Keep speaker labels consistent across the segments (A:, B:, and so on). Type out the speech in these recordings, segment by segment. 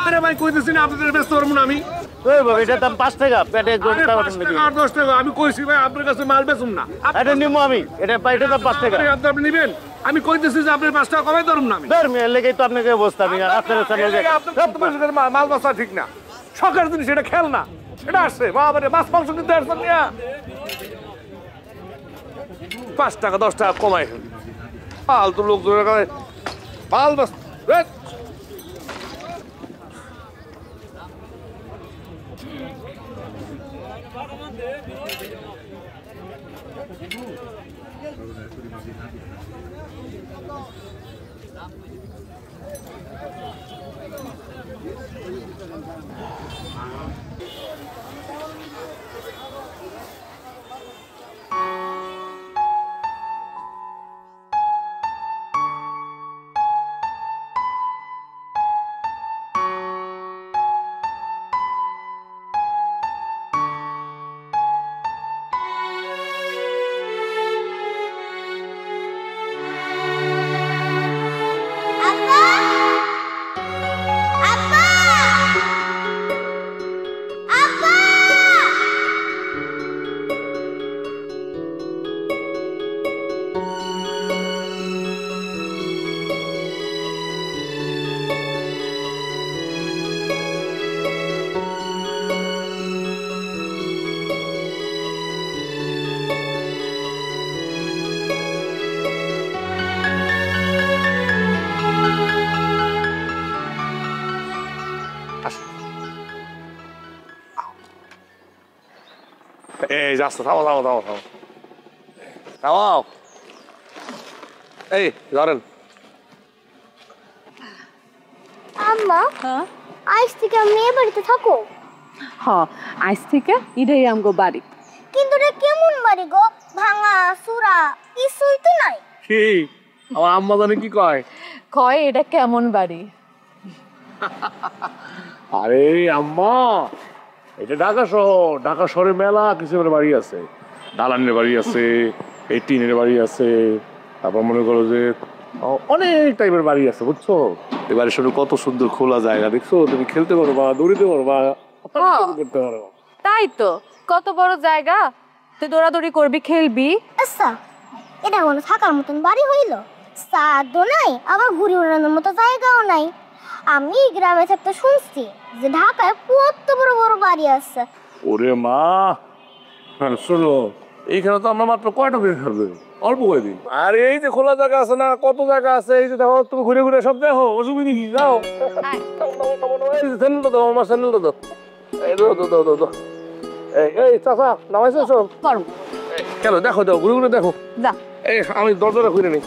A: আরে ভাই কইতেছি না আপনাদের ব্যস্ত করবো না আমি।
B: এটার দাম 5 টাকা, পেটে
A: 5 টাকা আর 10 টাকা আমি কইছি ভাই আপনার কাছে মাল বেচুম না।
B: এটা নিবো আমি, এটার দাম 5 টাকা।
A: আপনি নিবেন, আমি কইতেছি যে আপনার 5 টাকা কমাই ধরুন না আমি।
B: লেগেই তো আপনাকে অবস্থা আমি
A: আপনার মাল বাসা ঠিক না, শখের জিনিস এটা খেল না, এটা আসছে বাবারে মাছ মাংস কিনতে আসছেন না। 5 টাকা 10 টাকা কমাই ফালতু লোক মাল বাস। এই যাচ্ছে, থামো থামো থামো থামো থামাও। এই ধরেন।
C: আম্মা, আজ থেকে আমি এ বাড়িতে থাকো?
D: হ্যাঁ, আজ থেকে এটাই আমগো বাড়ি।
C: কিন্তু এটা কেমন বাড়ি গো? ভাঙা সুরা কিছুই তো নাই।
A: কি আমার আম্মা জানে কি কয়?
D: কয় এটা কেমন বাড়ি?
A: আরে আম্মা, এটা ঢাকা শহর, ঢাকা শহরে মেলা কিছু বাড়ি আছে, দালানের বাড়ি আছে, এই টিনের বাড়ি আছে, তারপর মনে করো যে অনেক টাইপের বাড়ি আছে, বুঝছো? এই বাড়ির সামনে কত সুন্দর খোলা জায়গা, দেখছো? তুমি খেলতে পারবা, দৌড়িতে পারবা, করতে পারবা।
D: তাই তো, কত বড় জায়গা, তুই দৌড়াদৌড়ি করবি, খেলবি।
C: আচ্ছা, এটা কোনো থাকার মতন বাড়ি হইল? ছাদও নাই, আবার ঘুরে উড়ানোর মতো জায়গাও নাই। আমি গ্রামে থাকতে শুনছি যে ঢাকায় কত বড় বড় বাড়ি আছে।
A: ওরে মা, শোনো, এইখানে তো আমরা মাত্র কয়টা দিন থাকবে, অল্প কয়দিন। আর এই যে খোলা জায়গা আছে না, কত জায়গা আছে, এই যে দেখো, তুমি ঘুরে ঘুরে সব দেখো, অসুবিধা কি? যাও, স্যান্ডেলটা দাও, আমার স্যান্ডেলটা দাও, এই দাও দাও দাও দাও। এই চাচা, নামাইছো সব? কেন দেখো, দাও ঘুরে ঘুরে দেখো।
D: যা,
A: এই আমি দরজাটা খুলে নিই।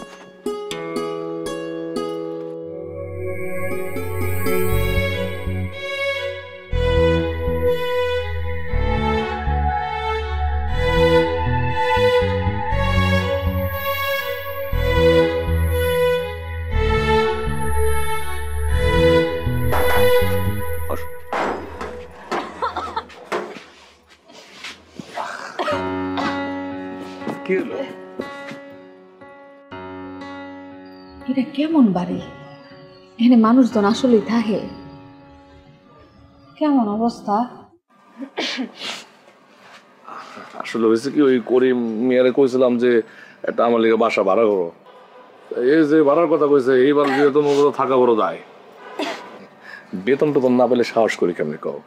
D: এটা কেমন বাড়ি? এখানে মানুষজন আসলেই থাকে? কেমন অবস্থা?
A: আসলে হয়েছে কি, ওই করিম মিয়ারে কইছিলাম যে একটা আমার লিগে বাসা ভাড়া করো। এই যে ভাড়ার কথা কইছে, এইবার যেহেতু থাকা বড় দায়, বেতন টেতন না পেলে সাহস করি কেমনি কও।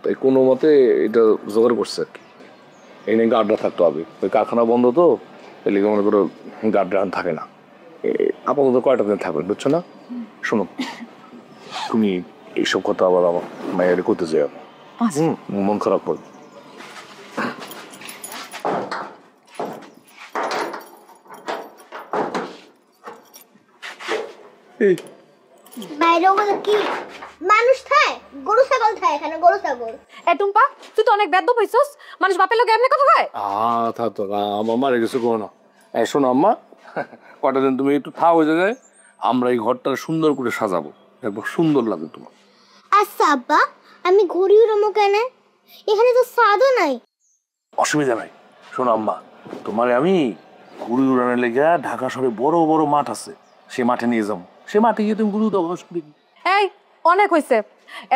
A: তাই কোনো মতে এটা জোগাড় করছে আর কি। এই নিয়ে গার্ডরা থাকতে হবে, ওই কারখানা বন্ধ তো, এই লিগে মনে করো গার্ডরা থাকে না। আপাতত কয়টা দিন থাকবেন, বুঝছো না? শোনো, তুমি এইসব কথা আবার আমার মায়ের করতে চাই, মন খারাপ করবে।
C: বাইরে ওগুলো কি মানুষ থাকে? গরু ছাগল থাকে এখানে, গরু ছাগল।
D: এ টুম্পা, তুই তো অনেক বেদ্য হইছস। মানুষ বাপের লোক এমনি কথা কয়?
A: থাক তো, আমার মারে কিছু কো না। এই শোনো আম্মা, কটা দিন তুমি একটু থাও ওই জায়গায়, আমরা এই ঘরটা সুন্দর করে সাজাবো, একবার সুন্দর লাগবে তোমার।
C: আচ্ছা আব্বা, আমি ঘুরি উড়ামো কেন? এখানে তো ছাদও নাই।
A: অসুবিধা নাই, শোনো আম্মা, তোমারে আমি ঘুড়ি উড়ানোর লেগে ঢাকা শহরে বড় বড় মাঠ আছে, সে মাঠে নিয়ে যাবো, সে মাঠে গিয়ে তুমি ঘুড়ি উড়াবো।
D: এই, অনেক হয়েছে।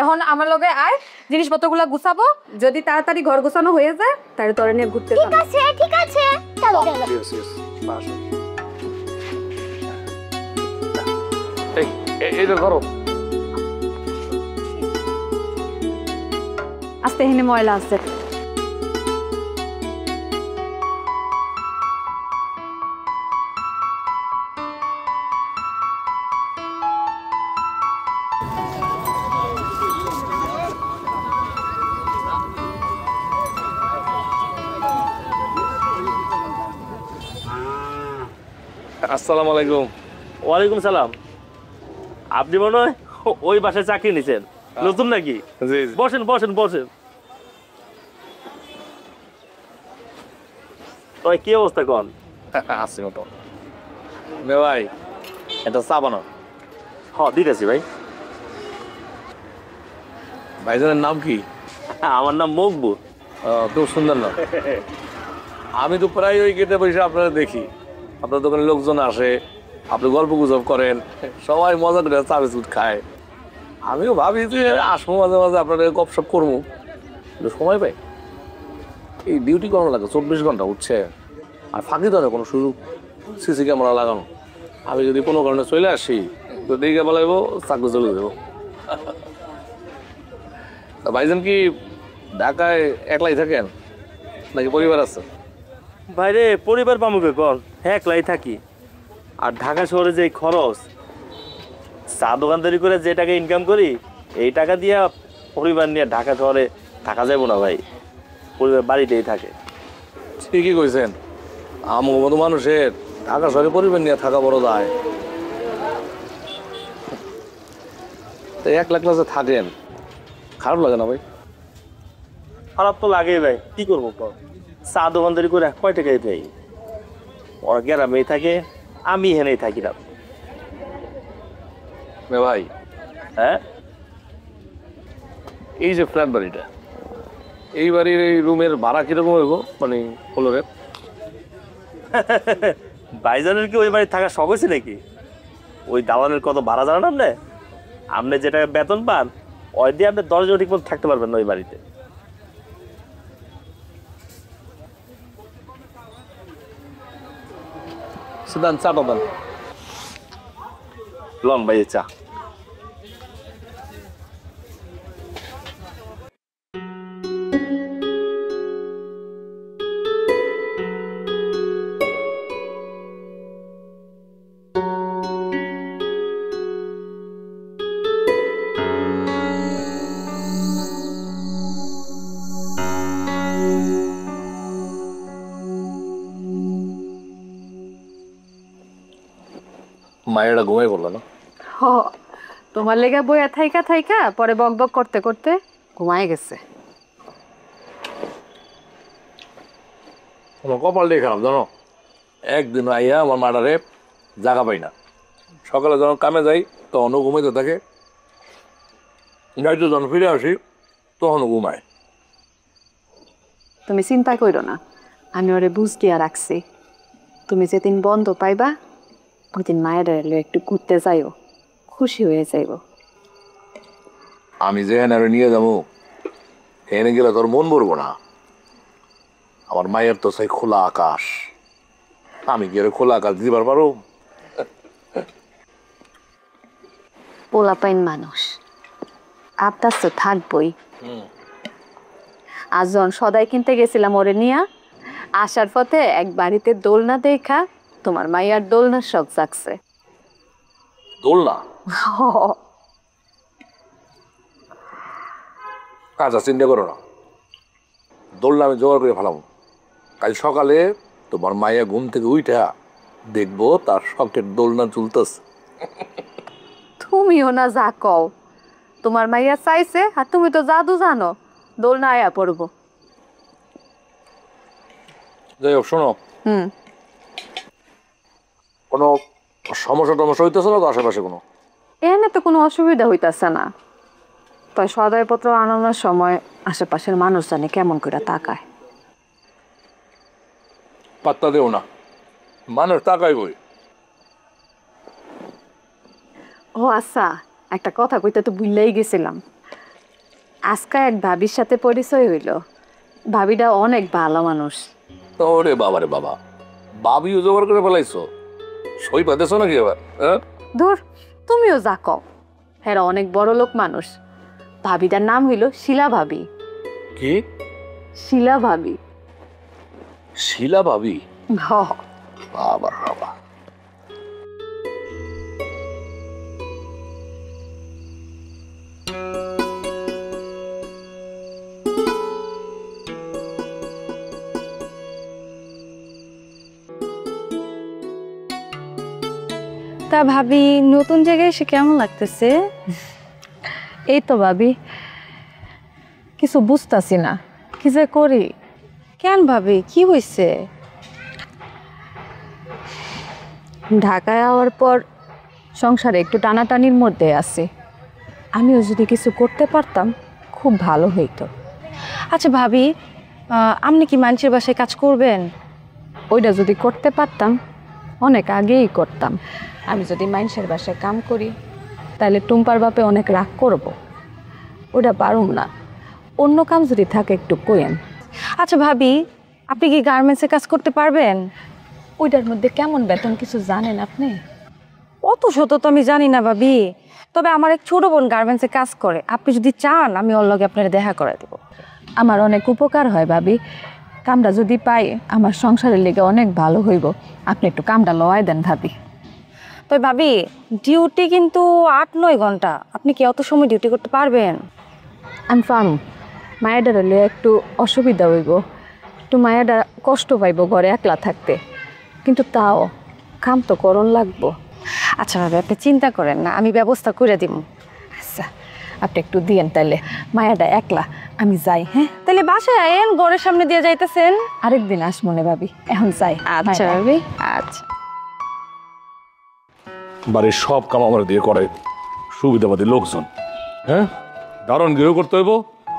D: এখন আমার লগে আয়, জিনিসপত্রগুলো গুছাবো। যদি তাড়াতাড়ি ঘর গোছানো হয়ে যায় তাহলে তোরে নিয়ে ঘুরতে
C: ঠিক আছে ঠিক আছে, চলো চলো।
A: ইয়েস ইয়েস বাসা এইটা ধরো।
D: আস্তে এখানে ময়লা আছে।
A: আসসালামু আলাইকুম।
B: ওয়ালাইকুম সালাম। আপনি মনে হয় ওই বাসায় চাকরি নিছেন, নতুন নাকি?
A: জি
B: বসেন বসেন বসেন। ওই কি অবস্থা কন?
A: আসি মতো মে ভাই, এটা চা বানাও।
B: দিতেছি ভাই।
A: ভাইজানের নাম কি?
B: আমার নাম মকবুল।
A: খুব সুন্দর নাম। আমি তো প্রায় ওই গেটে বসে আপনারা দেখি, আপনার দোকানে লোকজন আসে, আপনি গল্প গুজব করেন, সবাই মজা করে চা বিস্কুট খায়। আমিও ভাবি যে আসবো মাঝে মাঝে আপনার গপসপ করবো, কিন্তু সময় পাই। এই ডিউটি করানো লাগে 24 ঘন্টা উঠছে, আর ফাঁকি ধরে কোনো সুযোগ সিসি ক্যামেরা লাগানো। আমি যদি কোনো কারণে চলে আসি তো দিকে বলাইব, চাকরি চলে দেবো। তা ভাইজান কি ঢাকায় একলাই থাকেন নাকি পরিবার আছে?
B: বাইরে পরিবার পামুকে কন, একলাই থাকি। আর ঢাকা শহরে যে খরচ, চা দোকানদারি করে যে টাকা ইনকাম করি, এই টাকা দিয়ে পরিবার নিয়ে ঢাকা শহরে থাকা যাবো না ভাই। পরিবার বাড়িতেই থাকে।
A: ঠিকই কইছেন, আমার মতো মানুষের ঢাকা শহরে পরিবার নিয়ে থাকা বড় দায়। তো 1 লাখ যে থাকেন, খারাপ লাগে না ভাই?
B: খারাপ তো লাগেই ভাই, কি করবো কর। চা দোকানদারি করে কয় টাকাই পাই। ওরা গ্রামেই থাকে, আমি এখানেই থাকি না।
A: ভাই
B: হ্যাঁ,
A: এই যে ফ্ল্যাট বাড়িটা, এই বাড়ির এই রুমের ভাড়া কিরকম হইব, মানে ফ্লোরের?
B: ভাইজানের কি ওই বাড়ি থাকার শখ হয়েছে নাকি? ওই দালানের কত ভাড়া জানেন আপনি? আপনি যে টাকা বেতন পান, ওই দিয়ে আপনি 10 জন ঠিক মতো থাকতে পারবেন না ওই বাড়িতে।
A: সুদান চাটা দেন।
B: লন ভাই চা।
A: মায়েরা ঘুমাই পড়লো না?
D: হ, তোমার লেগে বইয়া থাইকা থাইকা পরে বক বক করতে করতে ঘুমায় গেছে।
A: আমার কপালটাই খারাপ জানো, একদিন আইয়া আমার মাটারে জায়গা পাই না। সকালে যখন কামে যাই তখনও ঘুমাইতে থাকে, গাড়িতে যখন ফিরে আসি তখনও ঘুমায়।
D: তুমি চিন্তা করো না, আমি ওরে বুঝ দিয়া রাখছি। তুমি যেদিন বন্ধ পাইবা ওই দিন মায়ের একটু ঘুরতে যাইও, খুশি হয়ে যাইব।
A: আমি যেখানে আরে নিয়ে যাবো এনে গেলে তোর মন ভরবো না। আমার মায়ের তো সেই খোলা আকাশ, আমি কি ওরে খোলা আকাশ দিবার পারো?
D: পোলাপাইন মানুষ, আবদার তো থাকবই। আজ যখন সদাই কিনতে গেছিলাম ওরে নিয়া, আসার পথে এক বাড়িতে দোলনা দেখা তোমার মাইয়ার দোলনার শখ জাগছে।
A: দোলনা? আচ্ছা চিন্তা করো না, দোলনা আমি জোগাড় করে ফেলাম। কাল সকালে তোমার মাইয়া ঘুম থেকে উইঠা দেখবো তার শখের দোলনা চুলতেছে।
D: তুমিও না যা কও, তোমার মাইয়া চাইছে আর তুমি তো জাদু জানো, দোলনা আয়া পড়বো।
A: যাই হোক শোনো,
D: হুম,
A: কোনো সমস্যা টমস্যা হইতেছে না তো আশেপাশে কোনো?
D: এখানে তো কোনো অসুবিধা হইতাছে না, তাই সদাইপত্র আনানোর সময় আশেপাশের মানুষ জানে কেমন করে তাকায়।
A: পাত্তা দেও না, মানুষ তাকাই বই।
D: ও আচ্ছা, একটা কথা কইতে তো ভুললেই গেছিলাম। আজকে এক ভাবির সাথে পরিচয় হইল। ভাবিটা অনেক ভালো মানুষ।
A: ওরে বাবা রে বাবা, বাবিও জোগাড় করে ফেলাইছো, সই পাতেছো নাকি এবার? হ্যাঁ,
D: ধুর, তুমিও যা কও। হ্যাঁ, অনেক বড় লোক মানুষ। ভাবিটার নাম হইল শিলা ভাবি।
A: কি
D: শিলা ভাবি?
A: শিলা ভাবি?
D: হ।
A: বাবা বাবা।
E: তা ভাবি, নতুন জায়গায় এসে কেমন লাগতেছে?
D: এই তো ভাবি, কিছু বুঝতাছি না কি যে করি।
E: কেন ভাবি, কি হয়েছে?
D: ঢাকায় যাওয়ার পর সংসারে একটু টানাটানির মধ্যে আছি। আমিও যদি কিছু করতে পারতাম খুব ভালো হইতো।
E: আচ্ছা ভাবি, আপনি কি মানুষের বাসায় কাজ করবেন?
D: ওইটা যদি করতে পারতাম অনেক আগেই করতাম। আমি যদি মানুষের বাসায় কাম করি তাহলে টুম্পার বাপে অনেক রাগ করব। ওটা পারুম না। অন্য কাম যদি থাকে একটু কইেন।
E: আচ্ছা ভাবি, আপনি কি গার্মেন্টসে কাজ করতে পারবেন?
D: ওইটার মধ্যে কেমন বেতন কিছু জানেন আপনি?
E: অত শত তো আমি জানি না ভাবি, তবে আমার এক ছোট বোন গার্মেন্টসে কাজ করে। আপনি যদি চান আমি ওর লগে আপনার দেখা করে দেব।
D: আমার অনেক উপকার হয় ভাবি। কামটা যদি পাই আমার সংসারের লেগে অনেক ভালো হইব। আপনি একটু কামটা লওয়াই দেন ভাবি।
E: তো ভাবি, ডিউটি কিন্তু 8-9 ঘন্টা। আপনি কি অত সময় ডিউটি করতে পারবেন?
D: আমি পারুম। মায়েদের হলে একটু অসুবিধা হইব, একটু মায়েরা কষ্ট পাইব ঘরে একলা থাকতে, কিন্তু তাও কাম তো করণ লাগবো।
E: আচ্ছা ভাবি, আপনি চিন্তা করেন না, আমি ব্যবস্থা করে দিব।
D: আচ্ছা, আপনি একটু দিয়েন তাইলে। মায়াটা একলা, আমি যাই। হ্যাঁ,
E: তাহলে বাসায় আয়েন, ঘরের সামনে দিয়ে যাইতেছেন।
D: আরেকদিন মনে ভাবি, এখন যাই।
E: আচ্ছা ভাবি, আচ্ছা।
A: বাড়ির সব কাম আমার দিয়ে করে সুবিধাবাদী লোকজন। হ্যাঁ, দারুণ গৃহ করতে হইব,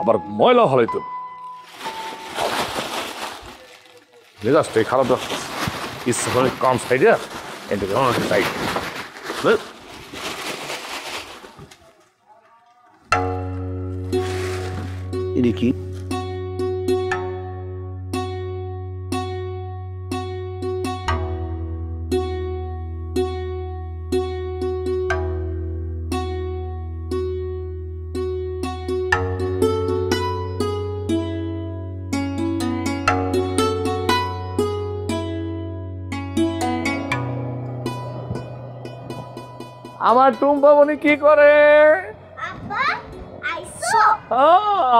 A: আবার ময়লা হলাইতে হইব। মেজাজটাই খারাপ রাখতে ইচ্ছা করে কম সাইডে এটাকে অনেক সাইড।
F: এটা কি?
A: আমার টুম্পা মনি কি করে?
C: আব্বা আইসো?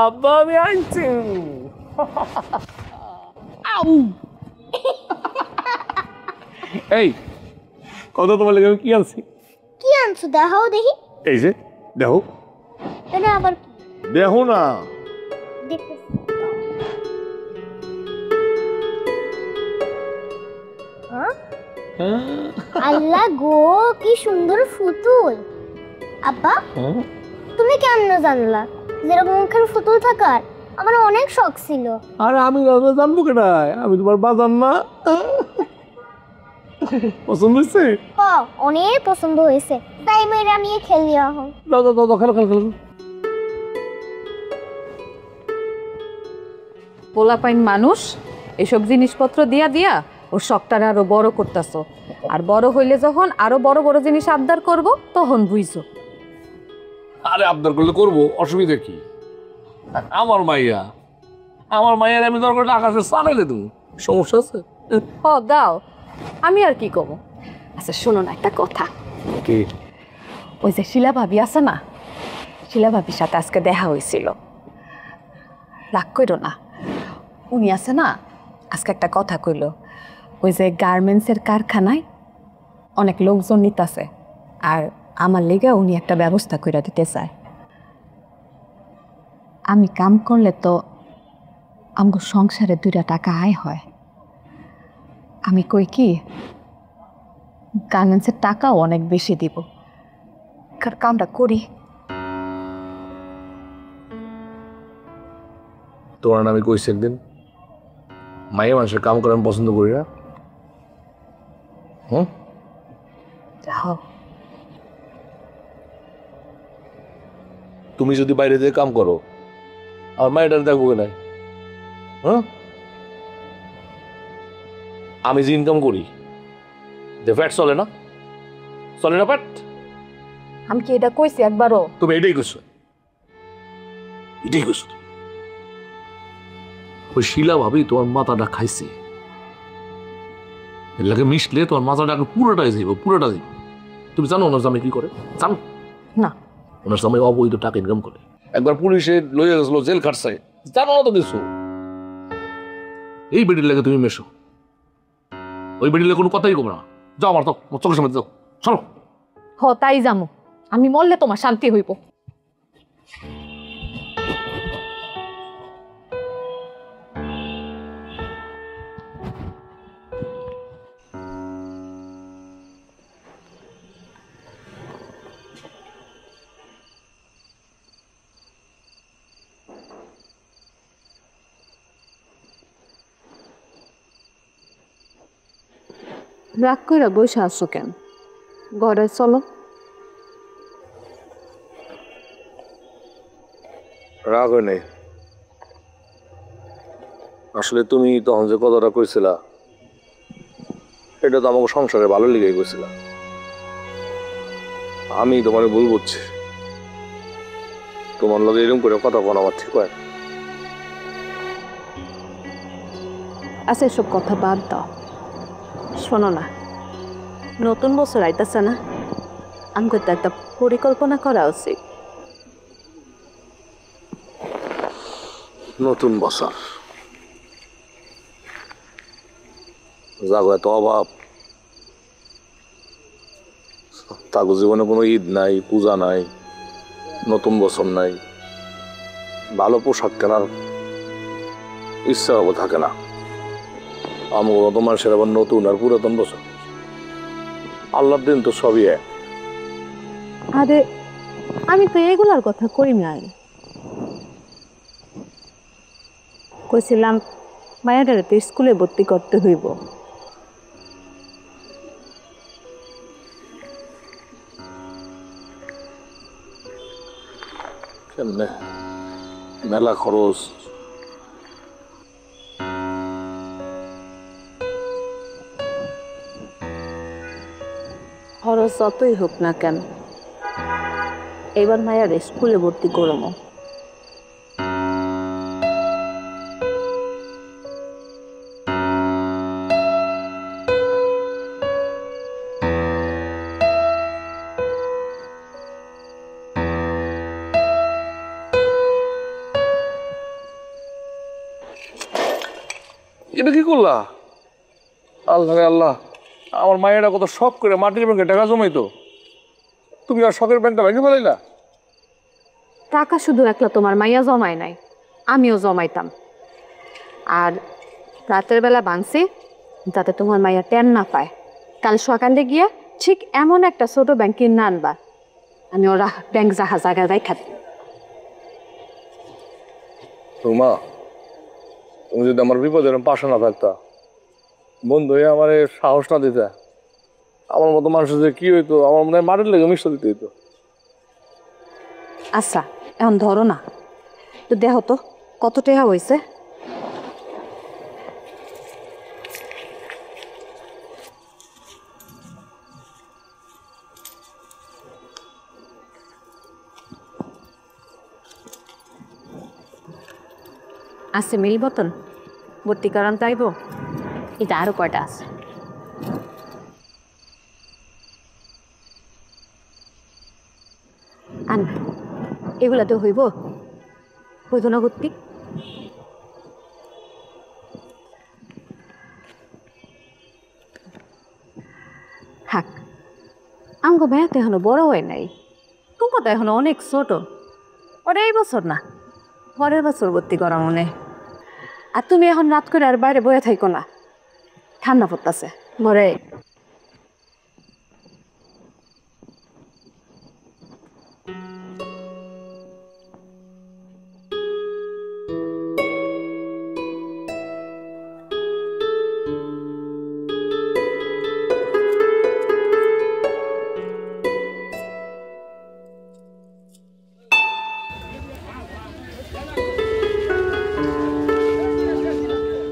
A: আব্বা আমি আনছি। এই কত তোমার লেগে আমি কি আনছি?
C: কি আনছো দেখাও দেখি।
A: এই যে দেখো।
C: এটা আবার কি?
A: দেখো না।
C: দেখতেছি। হ্যাঁ? আল্লাহ গো, কি সুন্দর ফুতুল। আব্বা, তুমি কেমন জানলা যেরকম ওখানে ফুতুল থাকার? আমার অনেক শখ ছিল।
A: আরে আমি জানবো কেটাই, আমি তোমার বাজার না। পছন্দ হয়েছে?
C: অনেক পছন্দ হয়েছে, তাই মেয়েরা নিয়ে খেলি এখন।
A: দাও দাও দাও, খেলো খেলো খেলো।
D: পোলাপাইন মানুষ এসব জিনিসপত্র দিয়া দিয়া ওর শখটারে আরো বড় করতেছো। আর বড় হইলে যখন আরো বড় বড় জিনিস আবদার করব তখন বুঝছো।
A: আরে আবদার করলে করবো, অসুবিধা কি? আমার মাইয়া, আমার মাইয়ার আমি দরকার আকাশে চালাইলে তুমি, সমস্যা আছে?
D: হ দাও, আমি আর কি করবো। আচ্ছা শোনো না একটা কথা।
A: কি?
D: ওই যে শিলা ভাবি আছে না, শিলা ভাবির সাথে আজকে দেখা হয়েছিল। রাগ করো না, উনি আছে না আজকে একটা কথা কইল। ওই যে গার্মেন্টসের কারখানায় অনেক লোকজন নিতেছে, আর আমার লেগে উনি একটা ব্যবস্থা করে দিতে চায়। আমি কাম করলে তো আমার সংসারে 2টা টাকা আয় হয়। আমি কই কি গার্মেন্টসের টাকাও অনেক বেশি দিব, কামটা করি।
A: তোমার আমি কইছি একদিন মাইয়া মানুষের কাম করে আমি পছন্দ করি না।
D: যাও
A: তুমি যদি বাইরে থেকে কাম করো আমার মায়ের দেখবো নাই? হ্যাঁ, আমি যে ইনকাম করি যে ফ্যাট চলে না, চলে না ফ্যাট?
D: আমি কি এটা কইছি একবারও?
A: তুমি এটাই করছো, এটাই করছো। ওই শিলা ভাবি তোমার মাথাটা খাইছে, এর লাগে মিশলে তোমার মাথাটা পুরোটাই যাইব, পুরোটা যাইব। তুমি জানো ওনার জামাই কি করে? জানো
D: না।
A: ওনার জামাই অবৈধ টাকা ইনকাম করে, একবার পুলিশে লইয়া গেছিল, জেল খাটছে। জানো না তো কিছু? এই বেডির লাগে তুমি মেশো, ওই বেডির লাগে কোনো কথাই কমে না। যাও আমার তো চোখের সামনে যাও, চলো।
D: হ তাই যামু, আমি মরলে তোমার শান্তি হইব। রাগ করে বসে আসছো কেন? ঘরে চলো।
A: রাগ হয় নাই, আসলে তুমি তখন যে কথাটা কইছিলা এটা তো আমাকে সংসারে ভালো লেগে গেছিল। আমি তোমার ভুল বুঝছি, তোমার লগে এরকম করে কথা বলা আমার ঠিক হয় না।
E: আচ্ছা এসব কথা বাদ দাও, শোনো না, নতুন বছর আইতাছে না, আমাকে তো একটা পরিকল্পনা করা উচিত।
A: নতুন বছর যাগো, এত অভাব, তাগো জীবনে কোনো ঈদ নাই, পূজা নাই, নতুন বছর নাই, ভালো পোশাক কেনার ইচ্ছা থাকে না। আমগো তোমার সেরা আবার নতুন আর পুরাতন বছর, আল্লাহর দিন তো সবই এক।
E: আরে আমি তো এগুলার কথা কই নাই, কইছিলাম মায়ের তো স্কুলে ভর্তি করতে হইব।
A: কেমনে? মেলা খরচ,
E: খরচ যতই হোক না কেন, এবার মায়ের স্কুলে ভর্তি করবো।
A: এটা কি করলা? আল্লাহ রে আল্লাহ, আমার মায়েরা কত শখ করে মাটির ব্যাংকে টাকা জমাইতো, তুমি আর শখের ব্যাংকটা ভেঙে ফেলাইলা।
E: টাকা শুধু একলা তোমার মাইয়া জমায় নাই, আমিও জমাইতাম। আর রাতের বেলা ভাঙছি যাতে তোমার মাইয়া টেন না পায়। কাল সকালে গিয়ে ঠিক এমন একটা ছোট ব্যাংক কিনে আনবা, আমি ওরা ব্যাংক জায়গায় রাখা।
A: মা, তুমি যদি আমার বিপদের পাশে না থাকতা, বন্ধু হয়ে আমার সাহস না দিতে, আমার মতো মানুষের যে কি হইতো, আমার মনে হয় মাটির লেগে মিশতে দিতে হইতো।
E: আচ্ছা এখন ধরো না তো, দেখো তো কত টাকা হয়েছে। আছে মিল বোতল ভর্তি করান চাইব, এটা আরো কয়টা আছে। আন এগুলা তো হইব, হইত না ভর্তি। থাক, আমগো ভাইয়া তো এখনো বড় হয় নাই, তোমার তো এখনো অনেক ছোট। ওরা এই বছর না, পরের বছর ভর্তি করা মনে। আর তুমি এখন রাত করে আর বাইরে বয়ে থাইকো না, ঠান্ডা পড়তাছে মরে।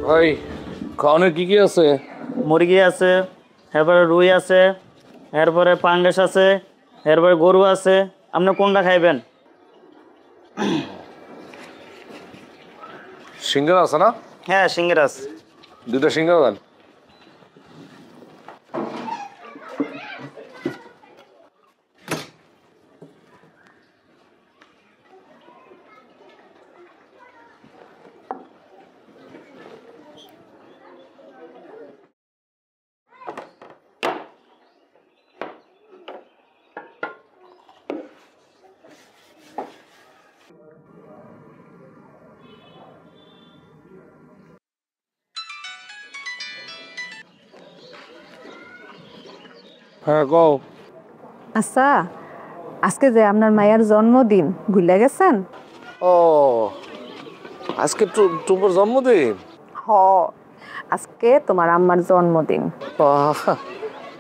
A: ভাই খাওয়ানোর কি কি আছে?
B: মুরগি আছে, এরপরে রুই আছে, এরপরে পাঙ্গাস আছে, এরপরে গরু আছে। আপনি কোনটা খাইবেন?
A: সিঙ্গারা আছে না?
B: হ্যাঁ, সিঙ্গারা আছে।
A: 2টা সিঙ্গারা দেন। হ্যাঁ কও।
D: আচ্ছা, আজকে যে আপনার মায়ের জন্মদিন ভুলে গেছেন?
A: ও আজকে টুপুর জন্মদিন?
D: হ, আজকে তোমার আম্মার জন্মদিন।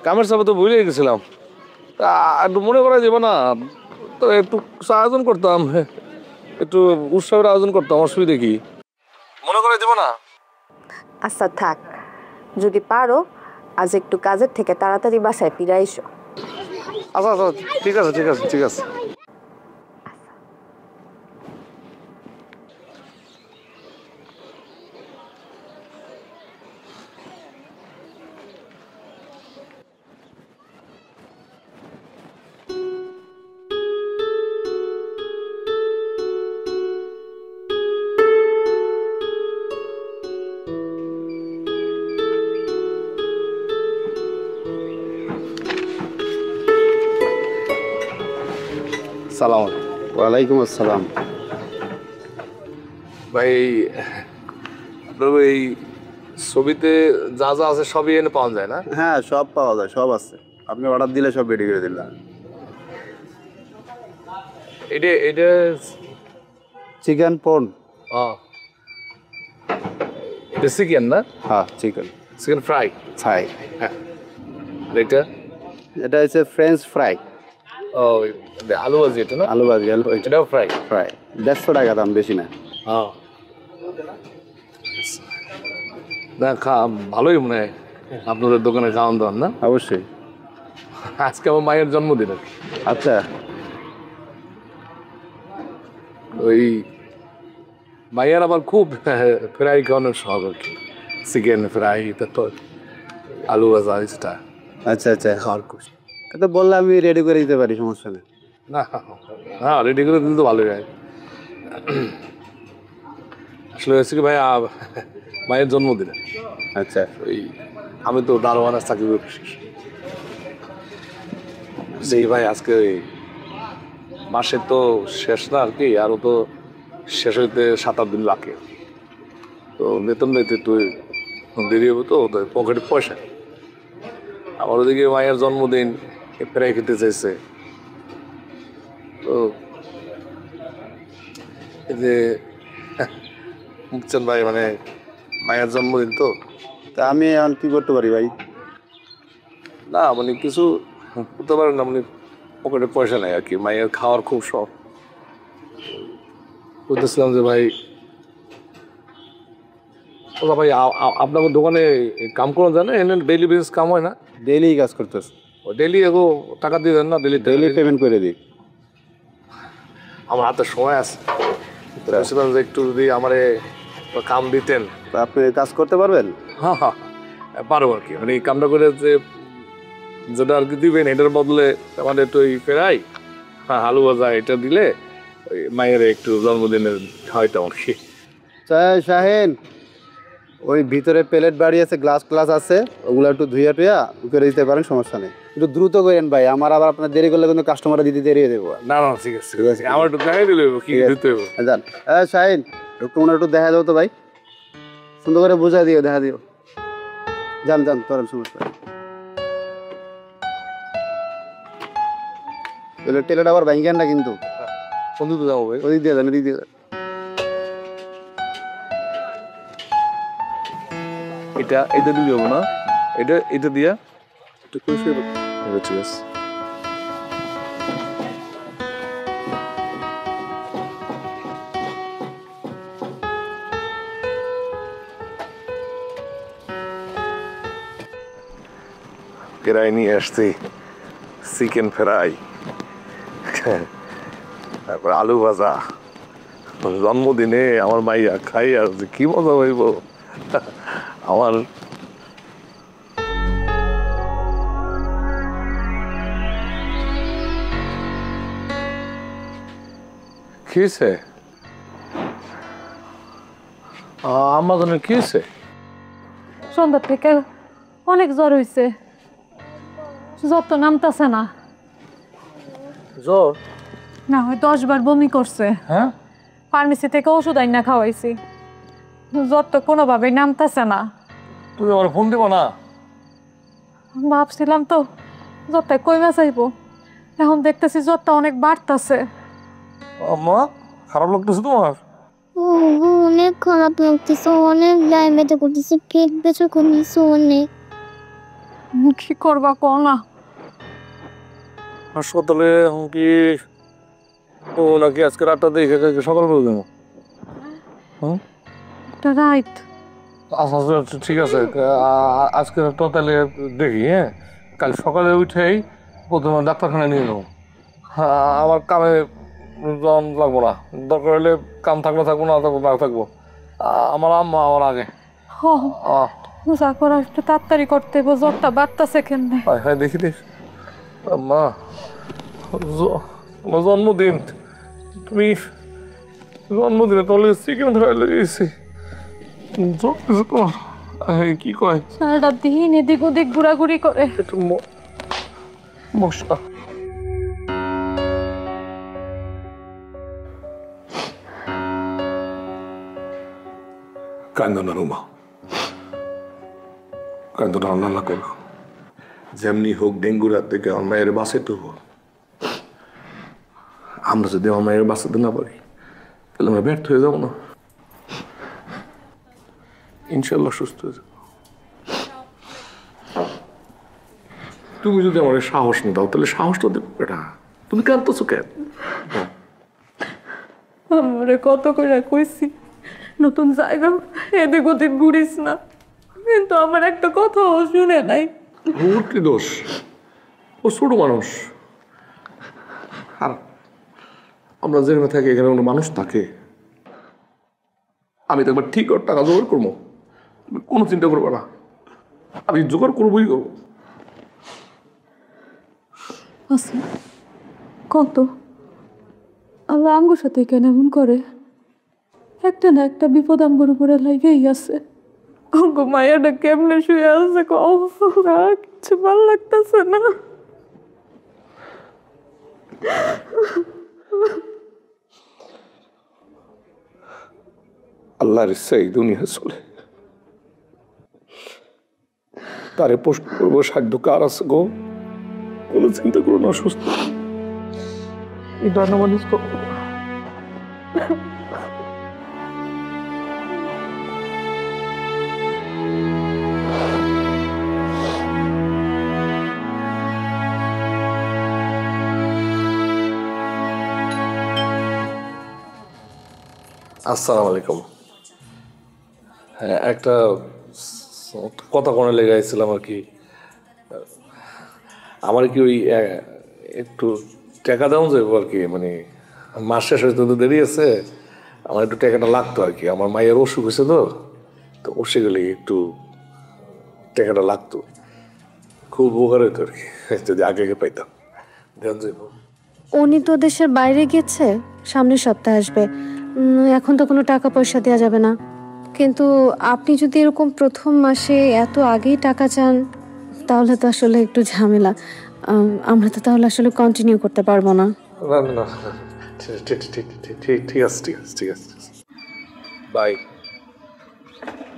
A: কামের সাথে তো ভুলে গেছিলাম। একটু মনে করা যাবে না তো? একটু আয়োজন করতাম, একটু উৎসবের আয়োজন করতাম, অসুবিধে কি? মনে করা যাবে না?
D: আচ্ছা থাক, যদি পারো আজ একটু কাজের থেকে তাড়াতাড়ি বাসায় ফিরে আইসো।
A: আচ্ছা আচ্ছা, ঠিক আছে ঠিক আছে ঠিক আছে। সালাম।
F: ওয়ালাইকুম আসসালাম।
A: ভাই আপনার এই ছবিতে যা যা আছে সবই এনে পাওয়া যায় না?
F: হ্যাঁ, সব পাওয়া যায়, সব আছে। আপনি অর্ডার দিলে সব রেডি করে দিলাম।
A: এটা এটা
F: চিকেন পন।
A: এটা চিকেন না?
F: হ্যাঁ, চিকেন
A: চিকেন ফ্রাই।
F: ফ্রাই।
A: হ্যাঁ। আর এটা?
F: এটা হচ্ছে ফ্রেঞ্চ ফ্রাই।
A: ও আলু ভাজি এটা না?
F: আলু ভাজি, আলু
A: এটাও ফ্রাই।
F: ফ্রাই 150 টাকা দাম, বেশি না।
A: হ্যাঁ না, ভালোই মনে হয় আপনাদের দোকানে খাওয়ান দাওয়ান না?
F: অবশ্যই।
A: আজকে আমার মায়ের জন্মদিন আর কি।
F: আচ্ছা,
A: ওই মায়ের আবার খুব ফ্রাই খাওয়ানোর শখ আর কি। চিকেন ফ্রাই, তারপর আলু ভাজা, এটা
F: আচ্ছা আচ্ছা,
A: খাওয়ার খুব।
F: এটা বললে আমি রেডি করে দিতে পারি, সমস্যা নেই।
A: না হ্যাঁ, রেডি করে দিলে তো ভালোই হয়। আসলে হয়েছে কি ভাই, মায়ের জন্মদিনে
F: আচ্ছা,
A: ওই আমি তো দারোয়ানের চাকরি করি। সেই ভাই আজকে ওই মাসের তো শেষ না আর কি, আরও তো শেষ হইতে 7-8 দিন লাগে। তো বেতন নিতে একটু দেরি হবে, তো পকেটে পয়সা। আমার ওদিকে মায়ের জন্মদিন, ফ্রাই খেতে চাইছে। তো এই যে মুখচান ভাই, মানে মায়ের জন্মদিন তো।
F: তা আমি এখন কি করতে পারি ভাই?
A: না মানে কিছু করতে পারেন না, মানে পকেটে পয়সা নেই আর কি। মায়ের খাওয়ার খুব শখ। বলতেছিলাম যে ভাই, ওরা ভাই আপনাদের দোকানে কাম করা যায় না? এনে ডেইলি বেসিস কাম হয় না?
F: ডেইলি কাজ করতেছ?
A: ও ডেইলি এগো টাকা দিয়ে দেন না? ডেইলি
F: ডেইলি পেমেন্ট করে দিই।
A: আমার হাতে সময় আছে, বলছিলাম যে একটু যদি আমারে কাম দিতেন।
F: তা আপনি কাজ করতে পারবেন?
A: হ্যাঁ হ্যাঁ, পারবো আর কি। মানে এই কামটা করে যে যেটা আর কি দিবেন, এটার বদলে আমাদের একটু ওই ফেরাই, হ্যাঁ আলু ভাজা, এটা দিলে ওই মায়ের একটু জন্মদিনের খাওয়াইতাম আর কি।
F: শাহিন, ওই ভিতরে প্লেট বাড়ি আছে, গ্লাস ক্লাস আছে, ওগুলো একটু ধুইয়া টুইয়া করে দিতে পারেন, সমস্যা নেই। একটু দ্রুত করেন ভাই, আমার আবার আপনার দেরি করলে কিন্তু কাস্টমার দিতে দেরি হয়ে দেবো।
A: না না, ঠিক আছে ঠিক আছে, আমার একটু দেখাই দিলে কি দিতে হবে।
F: যান। শাহিন, একটু মনে একটু দেখা দেবো তো ভাই, সুন্দর করে বুঝাই দিও, দেখা দিও। যান যান, করেন, সমস্যা নেই। টেলার আবার ভাঙ্গেন না কিন্তু।
A: কোন দিকে যাবো ভাই?
F: ওদিক দিয়ে যান, ওদিক দিয়ে যান।
A: এটা দিলে হবে না? এটা দিয়া একটু পরিষ্কার করতে হবে। ঠিক আছে। ফ্রাই নিয়ে আসছি, চিকেন ফ্রাই, তারপর আলু ভাজা। জন্মদিনে আমার মাইয়া খাই আর যে কি মজা হইব। আমার কি হয়েছে? আমাদের কি হয়েছে?
E: সন্ধ্যা থেকে অনেক জ্বর হয়েছে, জ্বর তো নামতাছে না।
A: জ্বর?
E: না হয় 10 বার বমি করছে।
A: হ্যাঁ,
E: ফার্মেসি থেকে ওষুধ আইনা খাওয়াইছি, জ্বর তো কোনোভাবেই নামতাছে না।
A: তুমি আমার ফোন দেবো না?
E: ভাবছিলাম তো জ্বরটা কইমা যাইব, এখন দেখতেছি জ্বরটা অনেক বাড়তাছে।
A: আম্মা, খারাপ লাগতেছে তোমার?
C: অনেক খারাপ লাগতেছে, অনেক ডায়বেটিস করতেছে, পেট ব্যথা করতেছে অনেক।
E: কি করবা কো না?
A: হাসপাতালে কি ও নাকি আজকে রাতটা দেখে সকাল করে দেবো?
E: একটা রাইট।
A: আচ্ছা আচ্ছা, ঠিক আছে, আজকে রাতটা তাহলে দেখি। হ্যাঁ, কাল সকালে উঠেই প্রথমে ডাক্তারখানায় নিয়ে নেবো। আমার কামে জন লাগবো না, দরকার হলে কাম থাকলে থাকবো, না থাকবো না থাকবো। আমার আম্মা আমার আগে।
E: যা করার একটু তাড়াতাড়ি করতে হবে, জ্বরটা বাড়তাছে কেমনে?
A: হ্যাঁ, দেখি দেখি। আম্মা, আমার জন্মদিন, তুমি জন্মদিনে তাহলে চিকেন ফ্রাই লেগেছি। তোমার কি কয়?
E: সারাটা দিন এদিক ওদিক ঘোরাঘুরি করে।
A: একটু মশলা কান্দো না রুমা, কান্দো না, আল্লাহ করো। যেমনি হোক ডেঙ্গু রাত থেকে আমার মায়ের বাঁচাতে হবো। আমরা যদি আমার মায়ের বাঁচাতে না পারি তাহলে আমরা ব্যর্থ হয়ে যাবো না। ইনশাল্লাহ সুস্থ হয়ে যাবো। তুমি যদি আমার সাহস না দাও তাহলে সাহস তো দেবো বেটা। তুমি কাঁদতেছো কেন?
E: আমারে কত করে কইছি নতুন জায়গা এদিক ওদিক ঘুরিস না, কিন্তু আমার একটা কথাও শুনে নাই।
A: ওর কি দোষ? ও ছোট মানুষ। আর আমরা যেখানে থাকি এখানে কোনো মানুষ থাকে? আমি তো একবার ঠিক ওর টাকা জোগাড় করবো, তুমি কোনো চিন্তা করবো না, আমি জোগাড় করবোই করবো।
E: আচ্ছা কত আল্লাহ আমগোর সাথে কেন এমন করে? একটা না একটা বিপদ আমগোর উপরে লাগেই আছে। আমগো মায়াটা কেমনে শুয়ে আছে কিছু ভালো লাগতেছে না।
A: আল্লাহর ইচ্ছা এই দুনিয়া চলে, তারে প্রশ্ন করবো সাধ্য কার আছে গো? কোনো চিন্তা করো না, সুস্থ এটা মানুষ করবো। আসসালামু আলাইকুম। হ্যাঁ, একটা কথা কোনে লেগে আসছিলাম আর কি। আমার কি ওই একটু টাকা দেওয়া যাবে আর কি, মানে মাস শেষ হয়তো তো দেরি আছে, আমার একটু টাকাটা লাগতো আর কি। আমার মায়ের অসুখ হয়েছে তো অসুখ গেলে একটু টাকাটা লাগতো, খুব উপকার হইতো আর কি যদি আগে আগে পাইতাম। দেওয়া যাইব?
E: উনি তো দেশের বাইরে গেছে, সামনের সপ্তাহে আসবে। এখন তো কোনো টাকা পয়সা দেওয়া যাবে না, কিন্তু আপনি যদি এরকম প্রথম মাসে এত আগেই টাকা চান তাহলে তো আসলে একটু ঝামেলা। আমরা তো তাহলে আসলে কন্টিনিউ করতে পারবো না।
A: না না, ঠিক ঠিক ঠিক ঠিক ঠিক আছে, ঠিক আছে, ঠিক আছে। ভাই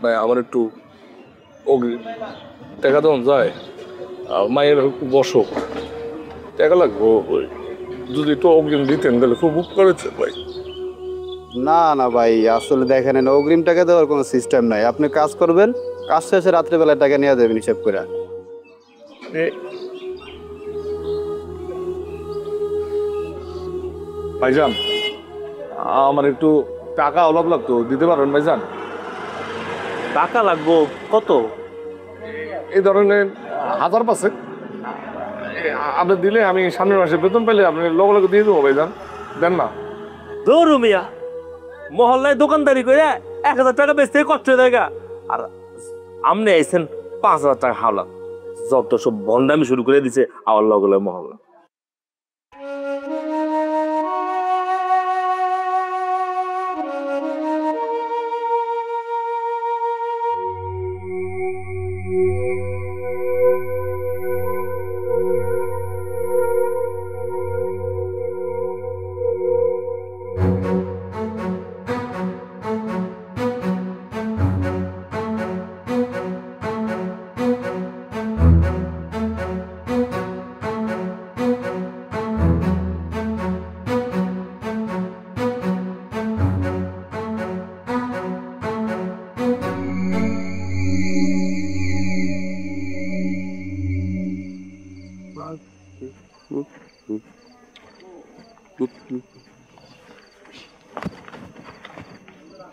A: ভাই, আমার একটু টাকা দেওয়া যায়? আর মায়ের বসো, টাকা লাগবো, যদি একটু অগ্রিম দিতেন তাহলে খুব উপকার হচ্ছে ভাই।
F: না না ভাই, আসলে দেখেন অগ্রিম টাকা দেওয়ার কোনো সিস্টেম নাই। আপনি কাজ করবেন, কাজ শেষে রাত্রেবেলায় টাকা নিয়ে দেবেন হিসাব করে।
A: ভাইজান, আমার একটু টাকা অভাব লাগতো, দিতে পারবেন ভাইজান?
B: টাকা লাগবো কত?
A: এই ধরনের 1000 পাশে। আপনি দিলে আমি সামনের মাসে বেতন পেলে আপনি লগে লগে দিয়ে দেবো ভাইজান, দেন না।
B: দৌড়ু মিয়া, মহল্লায় দোকানদারি করে 1,000 টাকা বেচতে কষ্ট হয়ে যায় গা। আর আমনে আইছেন 5,000 টাকা হাওলা, যত সব বন্দামি শুরু করে দিছে আমার লগে মহল্লা।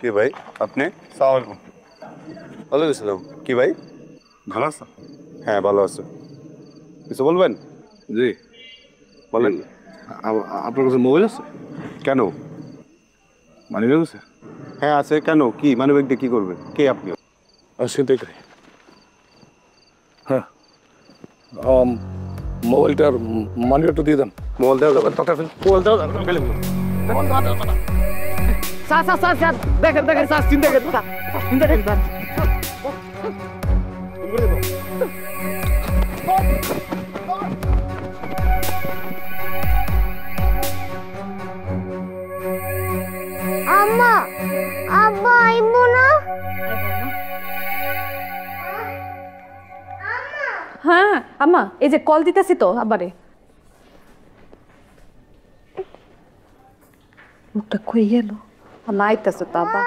F: কি ভাই আপনি?
A: সালামালাইকুম।
F: ভালো গেছিলাম। কি ভাই
A: ভালো আছো?
F: হ্যাঁ ভালো আছে। কিছু বলবেন?
A: জি
F: বলেন।
A: আপনার কাছে মোবাইল আছে?
F: কেন?
A: মানি ব্যাগ আছে?
F: হ্যাঁ আছে। কেন? কি মানে ব্যাগ দিয়ে কি করবেন? কে আপনি?
A: ছিনতাইকারী। হ্যাঁ, মোবাইলটার মানি ব্যাগটা দিয়ে দেন।
F: মোবাইল দেওয়া যাবে?
A: মোবাইল দাও, ফেলে
B: দেখেন দেখেন স্যার, চিন্তা করেন চিন্তা করেন স্যার।
C: আম্মা, আব্বা আইবো না?
E: হ্যাঁ আম্মা, এই যে কল দিতেছি তো আবারে। মুখটা কই গেল? আম্মা আইতাছে তো আব্বা।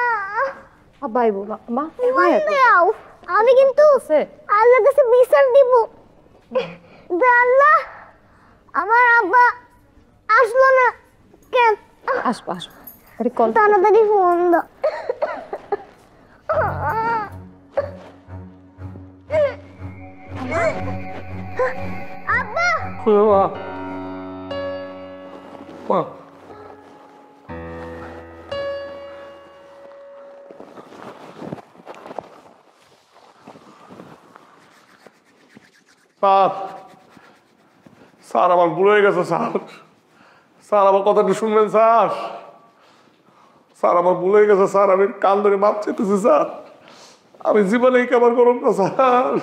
E: আব্বা আইবো না আম্মা।
C: দাও, আমি কিন্তু আল্লাহর কাছে বিচার দিব যে আল্লাহ আমার আব্বা আসলো না কেন।
E: আসবো আসবো, আরে কল
C: তাড়াতাড়ি ফোন দাও। আব্বা,
A: স্যার, স্যার আমার ভুল হয়ে গেছে স্যার। স্যার আমার কথাটা শুনবেন স্যার। স্যার আমার ভুল হয়ে গেছে স্যার, আমি কান ধরে মাপ চেতেছি স্যার। আমি জীবনেই কেমন করব না স্যার।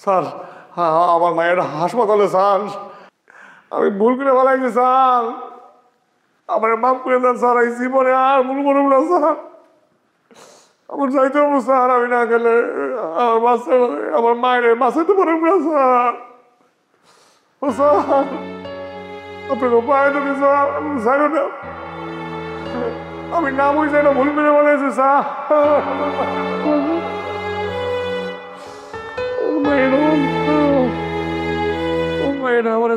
A: স্যার আমার মায়ের হাসপাতালে স্যার, আমি ভুল করে ফেলাইছি স্যার। আমার মাপ করে দেন স্যার, এই জীবনে আর ভুল করব না স্যার। আমার যাইতে হবো স্যার, আমি না গেলে আমার বাচ্চা আমার মায়ের বাঁচাইতে পারব না স্যার। ও স্যার, আপনাকে পায়ে দেবে স্যার, জানো না আমি নাম ওই জায়গা ভুল করে বলেছি স্যার। ও মায়ের আমার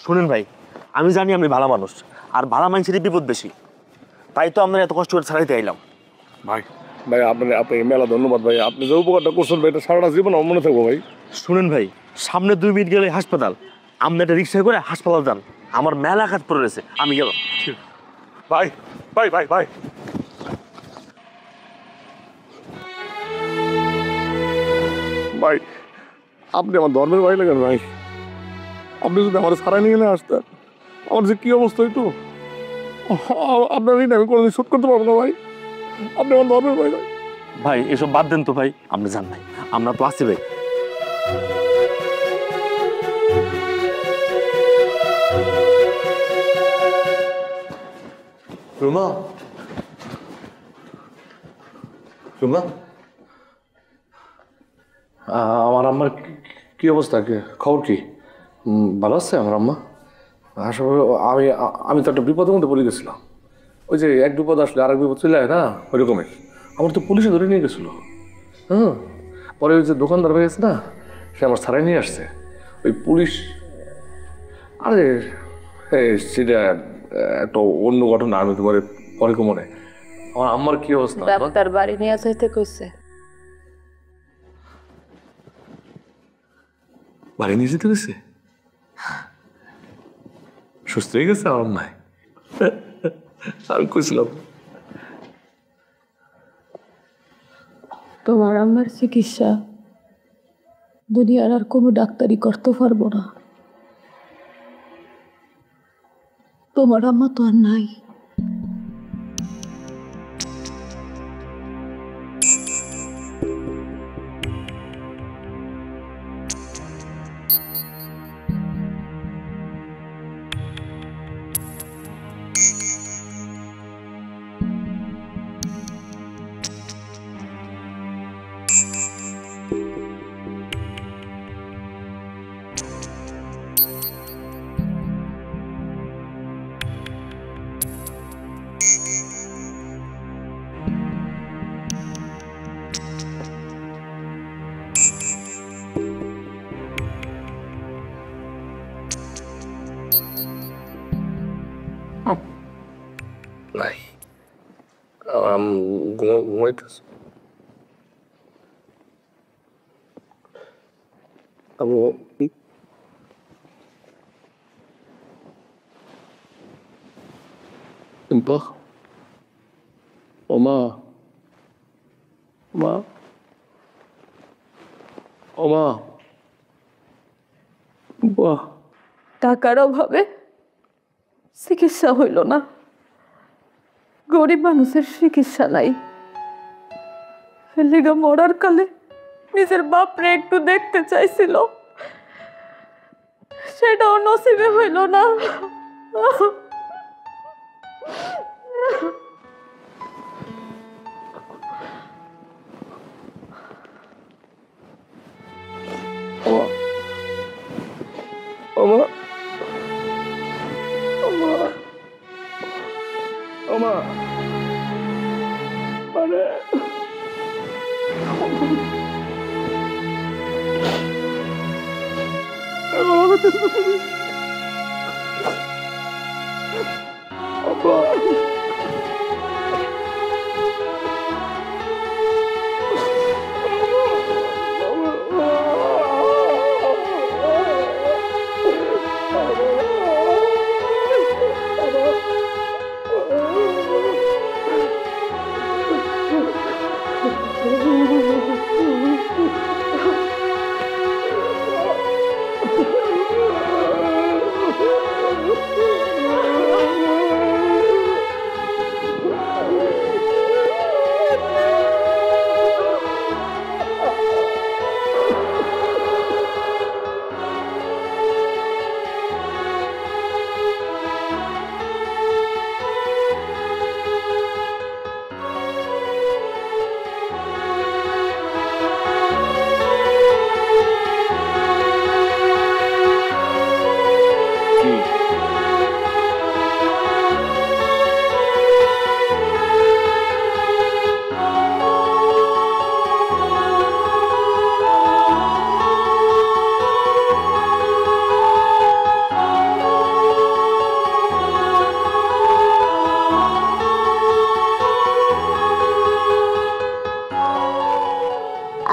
B: শুনেন ভাই, আমি জানি আপনি ভালো মানুষ, আর ভালো মানুষেরই বিপদ বেশি, তাই তো আপনার এত কষ্ট করে ছাড়াইতে আইলাম।
A: ভাই ভাই আপনাকে মেলা ধন্যবাদ ভাই। আপনি যে উপকারটা করছেন ভাই, এটা সারাটা জীবন আমার মনে থাকবো ভাই।
B: শুনেন ভাই, সামনে 2 মিনিট গেলে হাসপাতাল, আপনি একটা রিক্সায় করে হাসপাতাল যান, আমার মেলা কাজ পড়ে রয়েছে, আমি গেলাম।
A: ভাই ভাই ভাই ভাই ভাই, আপনি আমার ধর্মের ভাই লাগেন ভাই। আপনি যদি আমার সারাই নিয়ে গেলে আসতেন, আমার যে কি অবস্থা একটু আপনার ঋণ আমি কোনোদিন শোধ করতে পারবো না ভাই। আপনি আমার ধর্মের ভাই ভাই।
B: ভাই এসব বাদ দেন তো ভাই, আপনি জান ভাই, আমরা তো আছি ভাই।
G: রুমা, রুমা,
A: আমার আম্মার কি অবস্থা, খবর কি? ভালো আছে আমার আম্মা? আসলে আমি তো একটা বিপদের মধ্যে পড়ে গেছিলাম। ওই যে এক বিপদ আসলে আরেক বিপদ চলে যায় না, ওই রকমের। আমার তো পুলিশে ধরে নিয়ে গেছিলো। পরে ওই যে দোকানদার হয়ে গেছে না, সে আমার ছাড়াই নিয়ে আসছে। ওই পুলিশ, আরে সেটা একটা অন্য ঘটনা, আমি তোমার পরে মনে। আমার আম্মার কি অবস্থা?
D: ডাক্তার বাড়ি নিয়ে যাইতে কইছে।
A: বাড়ি নিয়ে যেতে গেছে? সুস্থ হয়ে গেছে আমার আম্মায়? আমি কইছিলাম
G: তোমার আম্মার চিকিৎসা দুনিয়ার আর কোনো ডাক্তারই করতে পারবো না। তোমার আম্মা তো আর নাই।
A: নাই, ঘুমাইতেছে। ওমা, ওমা, ওমা, বাহ,
G: টাকার অভাবে চিকিৎসা হইল না। গরিব মানুষের চিকিৎসা নাই। লেগা মরার কালে নিজের বাপরে একটু দেখতে চাইছিল, সেটাও নসিবে হইল না।
A: ওমা, ওমা, ওমা, মানে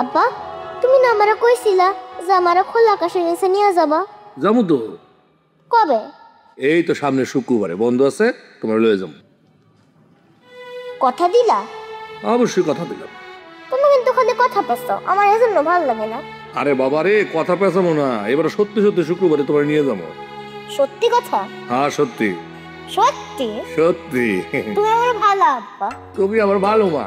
C: আব্বা, তুমি না আমারে কইছিলা যে আমারে খোলা আকাশের নিচে নিয়ে যাবা?
A: যাবো তো।
C: কবে?
A: এই তো সামনে শুক্রবারে বন্ধ আছে, তোমার লয়ে যাবো।
C: কথা দিলা?
A: অবশ্যই কথা দিলাম।
C: তুমি কিন্তু খালি কথা পাচ্ছো, আমার এজন্য ভালো লাগে না।
A: আরে বাবা রে, কথা পেছাবো না, এবারে সত্যি সত্যি শুক্রবারে তোমার নিয়ে যাবো।
C: সত্যি কথা?
A: হ্যাঁ সত্যি
C: সত্যি?
A: সত্যি।
C: তুমি আমার ভালো আব্বা।
A: তুমি আমার ভালো মা।